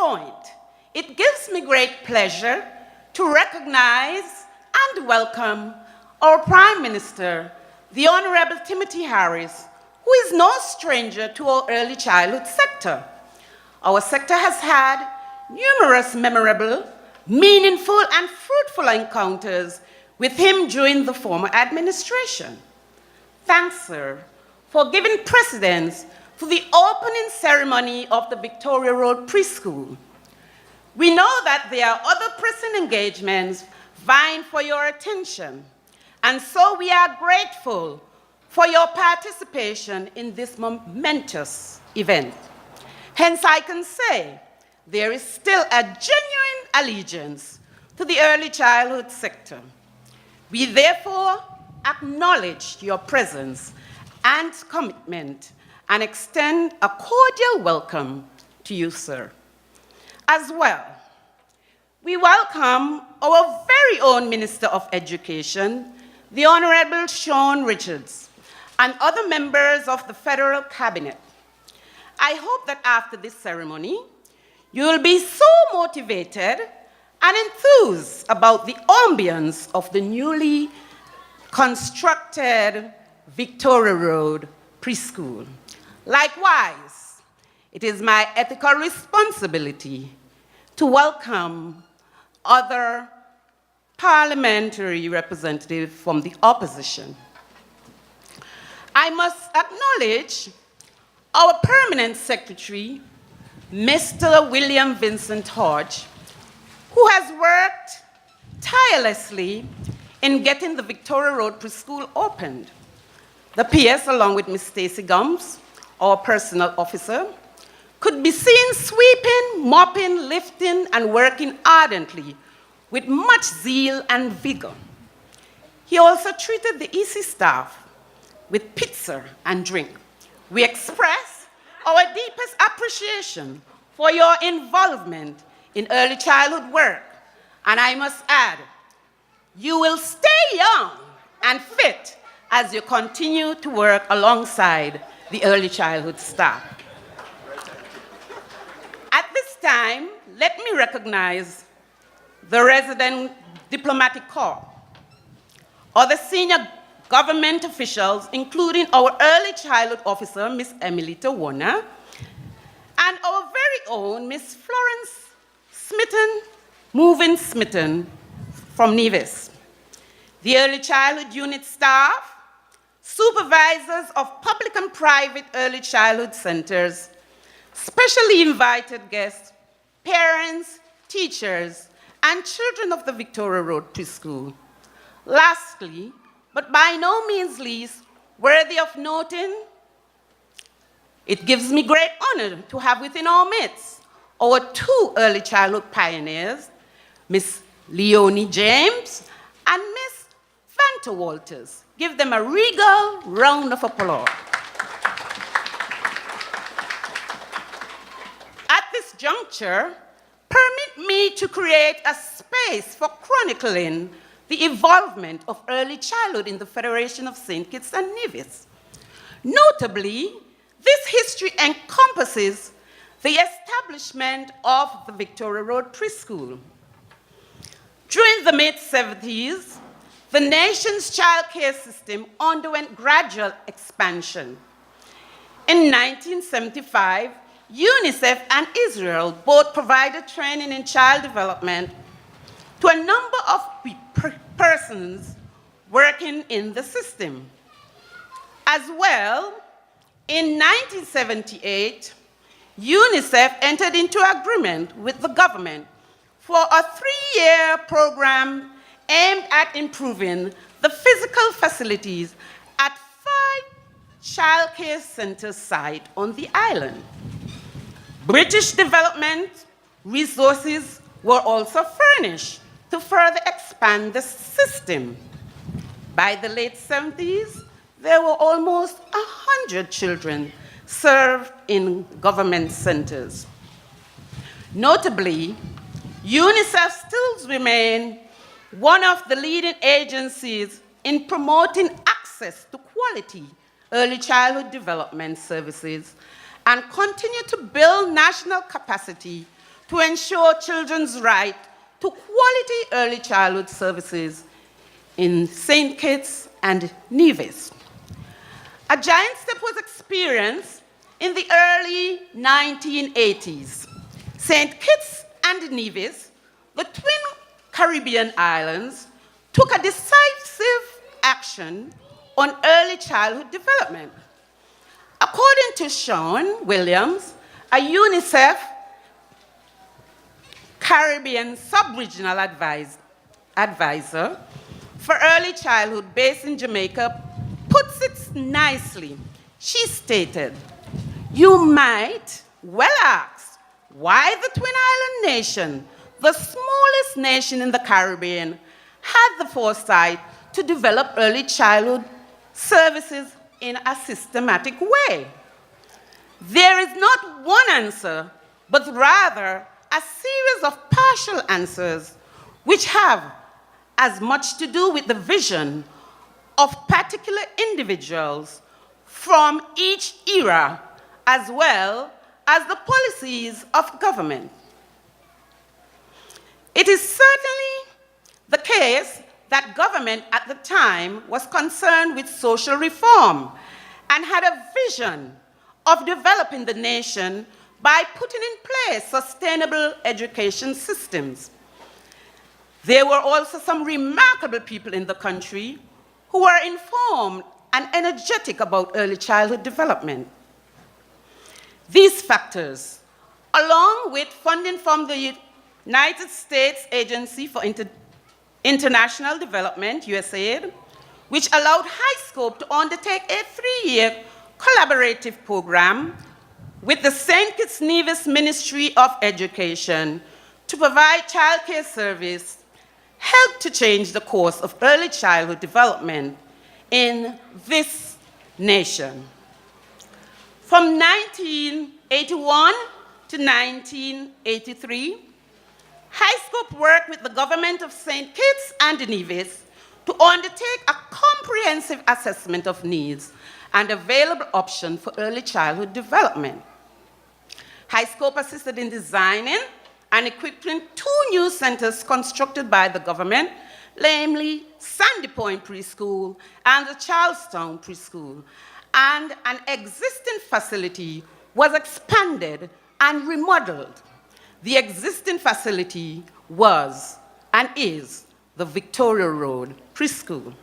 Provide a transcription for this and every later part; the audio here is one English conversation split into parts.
point, it gives me great pleasure to recognize and welcome our Prime Minister, the Honorable Timothy Harris, who is no stranger to our early childhood sector. Our sector has had numerous memorable, meaningful, and fruitful encounters with him during the former administration. Thanks, sir, for giving precedence to the opening ceremony of the Victoria Road Preschool. We know that there are other pressing engagements vying for your attention, and so we are grateful for your participation in this momentous event. Hence, I can say there is still a genuine allegiance to the early childhood sector. We therefore acknowledge your presence and commitment and extend a cordial welcome to you, sir. As well, we welcome our very own Minister of Education, the Honorable Sean Richards, and other members of the Federal Cabinet. I hope that after this ceremony, you will be so motivated and enthused about the ambience of the newly constructed Victoria Road Preschool. Likewise, it is my ethical responsibility to welcome other parliamentary representatives from the opposition. I must acknowledge our permanent secretary, Mr. William Vincent Hodge, who has worked tirelessly in getting the Victoria Road Preschool opened. The PS, along with Ms. Stacey Gums, our personnel officer, could be seen sweeping, mopping, lifting, and working ardently with much zeal and vigor. He also treated the EC staff with pizza and drink. We express our deepest appreciation for your involvement in early childhood work. And I must add, you will stay young and fit as you continue to work alongside the early childhood staff. At this time, let me recognize the resident diplomatic corps, other senior government officials, including our early childhood officer, Ms. Emilita Warner, and our very own Ms. Florence Smitten from Nevis, the early childhood unit staff, supervisors of public and private early childhood centers, specially invited guests, parents, teachers, and children of the Victoria Road Preschool. Lastly, but by no means least, worthy of noting, it gives me great honor to have within our midst our two early childhood pioneers, Miss Leonie James and Miss Vanta Walters. Give them a regal round of applause. At this juncture, permit me to create a space for chronicling the involvement of early childhood in the Federation of St. Kitts and Nevis. Notably, this history encompasses the establishment of the Victoria Road Preschool. During the mid-70s, the nation's child care system underwent gradual expansion. In 1975, UNICEF and Israel both provided training in child development to a number of persons working in the system. As well, in 1978, UNICEF entered into agreement with the government for a 3-year program aimed at improving the physical facilities at 5 child care center sites on the island. British development resources were also furnished to further expand the system. By the late 70s, there were almost 100 children served in government centers. Notably, UNICEF still remains one of the leading agencies in promoting access to quality early childhood development services and continue to build national capacity to ensure children's right to quality early childhood services in St. Kitts and Nevis. A giant step was experienced in the early 1980s. St. Kitts and Nevis, the twin Caribbean islands, took a decisive action on early childhood development. According to Sean Williams, a UNICEF Caribbean sub-regional advisor for early childhood based in Jamaica, puts it nicely. She stated, "You might well ask why the Twin Island nation, the smallest nation in the Caribbean, had the foresight to develop early childhood services in a systematic way. There is not one answer, but rather a series of partial answers which have as much to do with the vision of particular individuals from each era, as well as the policies of government. It is certainly the case that government at the time was concerned with social reform and had a vision of developing the nation by putting in place sustainable education systems. There were also some remarkable people in the country who were informed and energetic about early childhood development. These factors, along with funding from the United States Agency for International Development, USAID, which allowed HighScope to undertake a 3-year collaborative program with the St. Kitts Nevis Ministry of Education to provide childcare service, helped to change the course of early childhood development in this nation. From 1981 to 1983, HighScope worked with the government of St. Kitts and Nevis to undertake a comprehensive assessment of needs and available options for early childhood development. HighScope assisted in designing and equipping 2 new centers constructed by the government, namely Sandy Point Preschool and the Charlestown Preschool, and an existing facility was expanded and remodeled. The existing facility was and is the Victoria Road Preschool.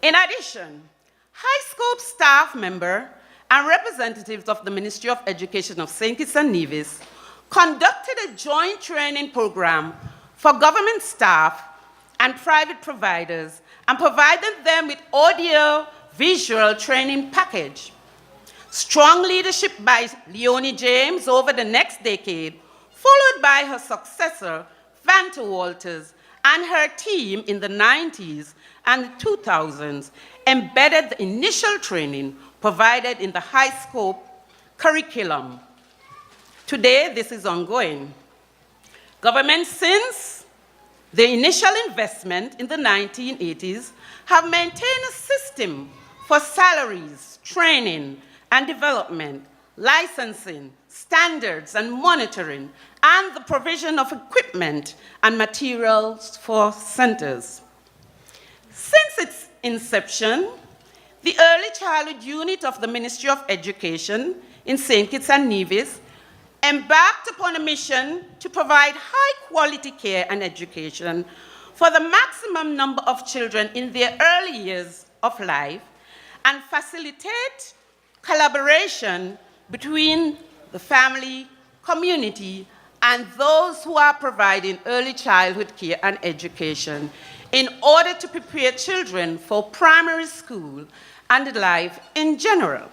In addition, HighScope staff member and representatives of the Ministry of Education of St. Kitts and Nevis conducted a joint training program for government staff and private providers and provided them with audio-visual training package. Strong leadership by Leonie James over the next decade, followed by her successor, Vanta Walters, and her team in the 90s and 2000s, embedded the initial training provided in the HighScope curriculum. Today, this is ongoing. Governments since the initial investment in the 1980s have maintained a system for salaries, training, and development, licensing, standards, and monitoring, and the provision of equipment and materials for centers. Since its inception, the Early Childhood Unit of the Ministry of Education in St. Kitts and Nevis embarked upon a mission to provide high-quality care and education for the maximum number of children in their early years of life and facilitate collaboration between the family, community, and those who are providing early childhood care and education in order to prepare children for primary school and life in general.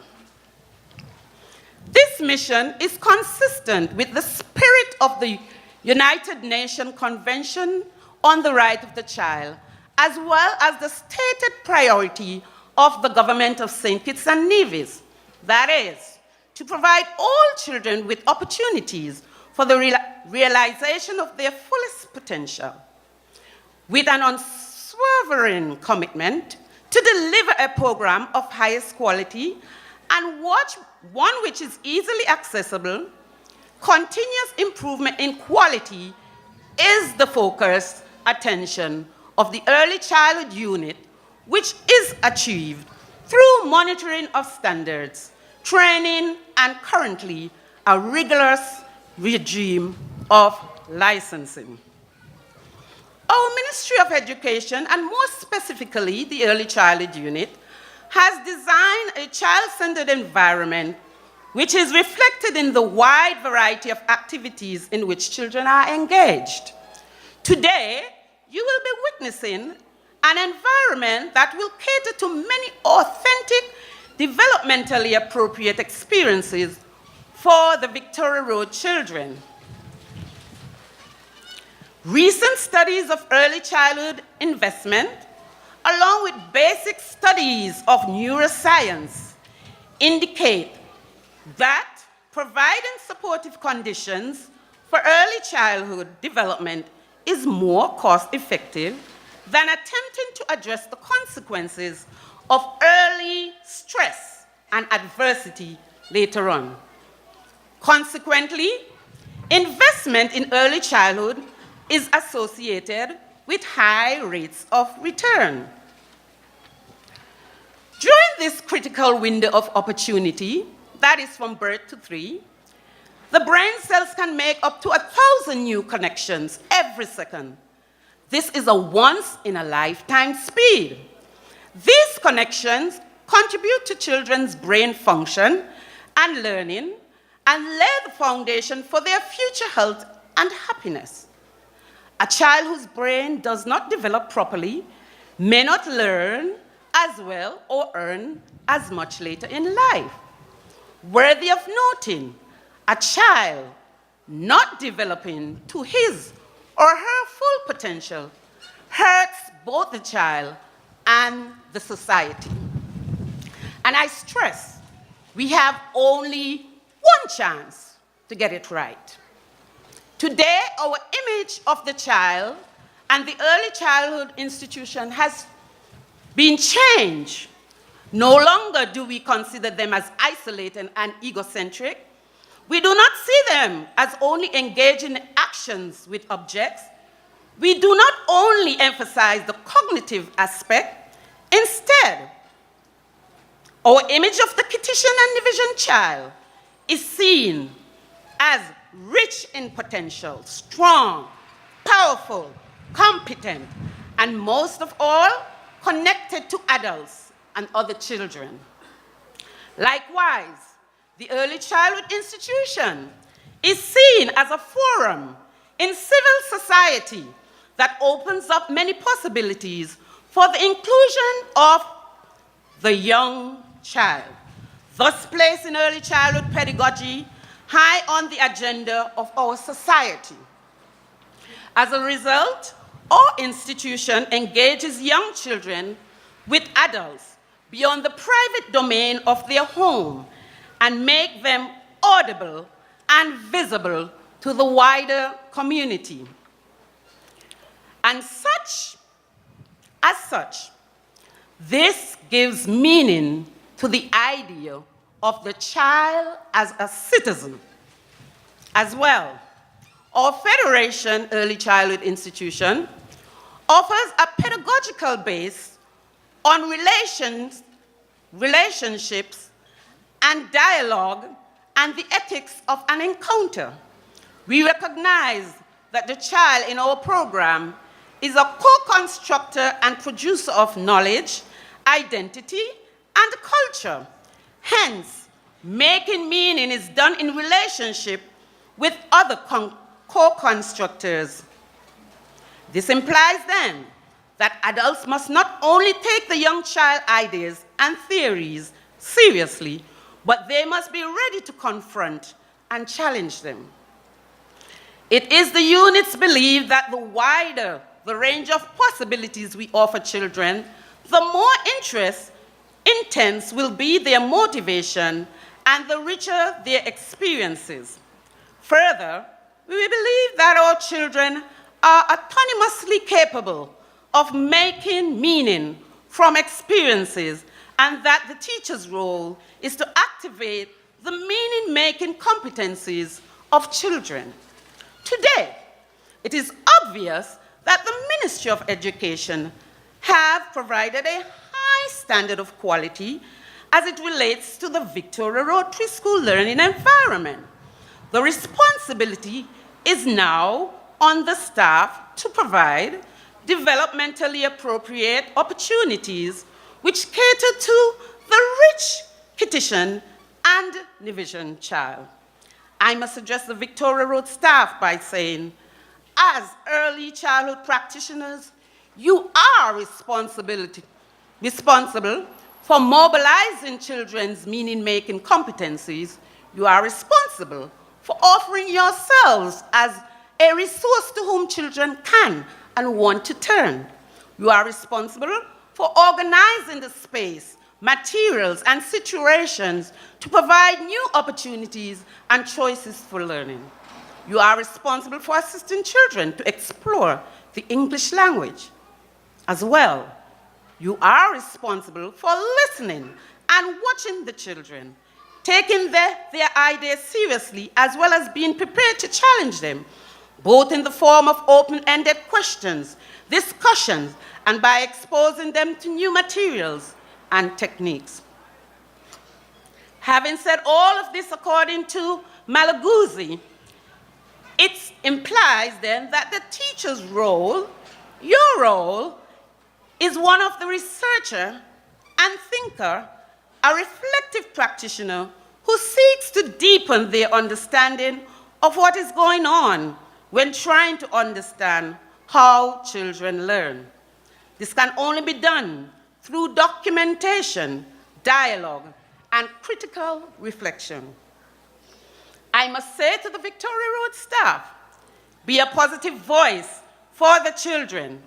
This mission is consistent with the spirit of the United Nations Convention on the Right of the Child, as well as the stated priority of the government of St. Kitts and Nevis, that is, to provide all children with opportunities for the realization of their fullest potential, with an unswerving commitment to deliver a program of highest quality and one which is easily accessible, continuous improvement in quality is the focus attention of the early childhood unit, which is achieved through monitoring of standards, training, and currently a rigorous regime of licensing. Our Ministry of Education, and more specifically the Early Childhood Unit, has designed a child-centered environment which is reflected in the wide variety of activities in which children are engaged. Today, you will be witnessing an environment that will cater to many authentic, developmentally appropriate experiences for the Victoria Road children. Recent studies of early childhood investment, along with basic studies of neuroscience, indicate that providing supportive conditions for early childhood development is more cost-effective than attempting to address the consequences of early stress and adversity later on. Consequently, investment in early childhood is associated with high rates of return. During this critical window of opportunity, that is from birth to 3, the brain cells can make up to 1,000 new connections every second. This is a once-in-a-lifetime speed. These connections contribute to children's brain function and learning and lay the foundation for their future health and happiness. A child whose brain does not develop properly may not learn as well or earn as much later in life. Worthy of noting, a child not developing to his or her full potential hurts both the child and the society. And I stress, we have only one chance to get it right. Today, our image of the child and the early childhood institution has been changed. No longer do we consider them as isolated and egocentric. We do not see them as only engaging in actions with objects. We do not only emphasize the cognitive aspect. Instead, our image of the Kittitian and Division child is seen as rich in potential, strong, powerful, competent, and most of all, connected to adults and other children. Likewise, the early childhood institution is seen as a forum in civil society that opens up many possibilities for the inclusion of the young child, thus placing early childhood pedagogy high on the agenda of our society. As a result, our institution engages young children with adults beyond the private domain of their home and make them audible and visible to the wider community. And as such, this gives meaning to the idea of the child as a citizen. As well, our Federation Early Childhood Institution offers a pedagogical base on relationships and dialogue and the ethics of an encounter. We recognize that the child in our program is a co-constructor and producer of knowledge, identity, and culture. Hence, making meaning is done in relationship with other co-constructors. This implies then that adults must not only take the young child ideas and theories seriously, but they must be ready to confront and challenge them. It is the unit's belief that the wider the range of possibilities we offer children, the more intense will be their motivation and the richer their experiences. Further, we believe that our children are autonomously capable of making meaning from experiences and that the teacher's role is to activate the meaning-making competencies of children. Today, it is obvious that the Ministry of Education have provided a high standard of quality as it relates to the Victoria Road Preschool learning environment. The responsibility is now on the staff to provide developmentally appropriate opportunities which cater to the rich Kittitian and Nivision child. I must address the Victoria Road staff by saying, as early childhood practitioners, you are responsible for mobilizing children's meaning-making competencies. You are responsible for offering yourselves as a resource to whom children can and want to turn. You are responsible for organizing the space, materials, and situations to provide new opportunities and choices for learning. You are responsible for assisting children to explore the English language. As well, you are responsible for listening and watching the children, taking their ideas seriously, as well as being prepared to challenge them, both in the form of open-ended questions, discussions, and by exposing them to new materials and techniques. Having said all of this according to Malaguzzi, it implies then that the teacher's role, your role, is one of the researcher and thinker, a reflective practitioner who seeks to deepen their understanding of what is going on when trying to understand how children learn. This can only be done through documentation, dialogue, and critical reflection. I must say to the Victoria Road staff, be a positive voice for the children.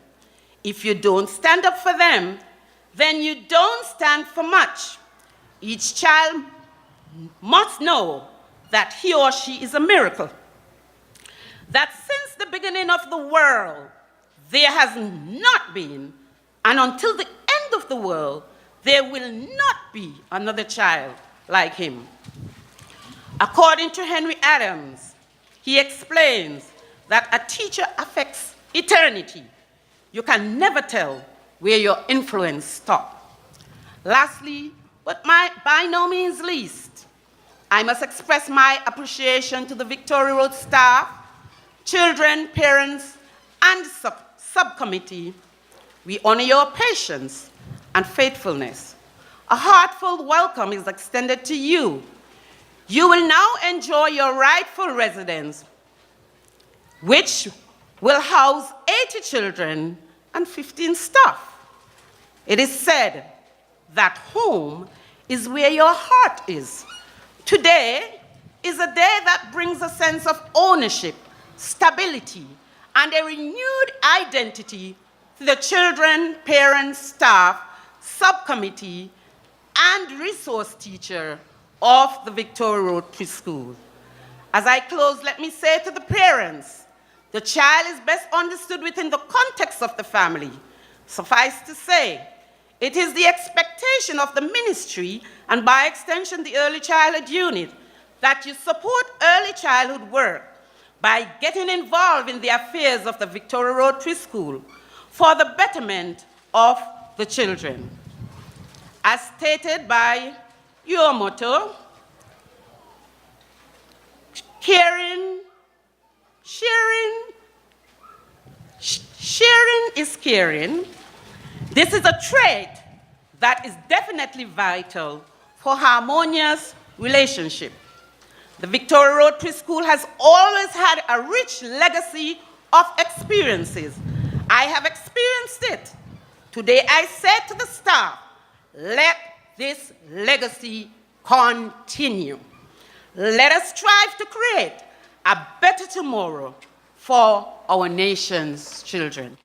If you don't stand up for them, then you don't stand for much. Each child must know that he or she is a miracle. That since the beginning of the world, there has not been, and until the end of the world, there will not be another child like him. According to Henry Adams, he explains that a teacher affects eternity. You can never tell where your influence stops. Lastly, but by no means least, I must express my appreciation to the Victoria Road staff, children, parents, and subcommittee. We honor your patience and faithfulness. A heartfelt welcome is extended to you. You will now enjoy your rightful residence, which will house 80 children and 15 staff. It is said that home is where your heart is. Today is a day that brings a sense of ownership, stability, and a renewed identity to the children, parents, staff, subcommittee, and resource teacher of the Victoria Road Preschool. As I close, let me say to the parents, the child is best understood within the context of the family. Suffice to say, it is the expectation of the ministry, and by extension the early childhood unit, that you support early childhood work by getting involved in the affairs of the Victoria Road Preschool for the betterment of the children. As stated by your motto, sharing is caring. This is a trait that is definitely vital for harmonious relationship. The Victoria Road Preschool has always had a rich legacy of experiences. I have experienced it. Today I said to the staff, let this legacy continue. Let us strive to create a better tomorrow for our nation's children.